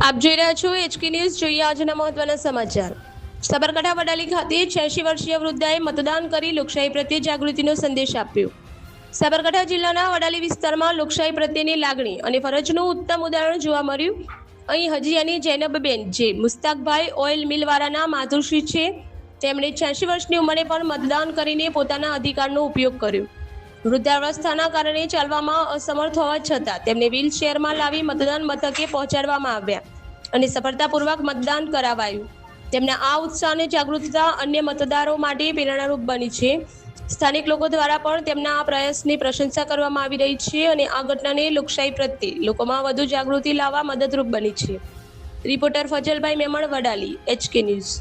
આપ જોઈ રહ્યા છો HK ન્યૂઝ। જોઈએ આજના મહત્વના સમાચાર। સાબરકાંઠા વડાલી ખાતે 86 વર્ષીય વૃદ્ધાએ મતદાન કરી લોકશાહી પ્રત્યે જાગૃતિનો સંદેશ આપ્યો। સાબરકાંઠા જિલ્લાના વડાલી વિસ્તારમાં લોકશાહી પ્રત્યેની લાગણી અને ફરજનું ઉત્તમ ઉદાહરણ જોવા મળ્યું। અહીં હજીયાની જૈનબબેન જે મુસ્તાકભાઈ ઓઇલ મિલવાળાના માતુશ્રી છે, તેમણે 86 વર્ષની ઉંમરે પણ મતદાન કરીને પોતાના અધિકારનો ઉપયોગ કર્યો। વૃદ્ધાવસ્થાના કારણે ચાલવામાં અસમર્થ હોવા છતાં તેમને વ્હીલચેરમાં લાવી મતદાન મથકે પહોંચાડવામાં આવ્યા અને સફળતાપૂર્વક મતદાન કરાવાયું। તેમના આ ઉત્સાહ અને જાગૃતતા અન્ય મતદારો માટે પ્રેરણારૂપ બની છે। સ્થાનિક લોકો દ્વારા પણ તેમના આ પ્રયાસની પ્રશંસા કરવામાં આવી રહી છે અને આ ઘટનાને લોકશાહી પ્રત્યે લોકોમાં વધુ જાગૃતિ લાવવા મદદરૂપ બની છે। Reporter Fazalbhai Memon, Vadali, HK news.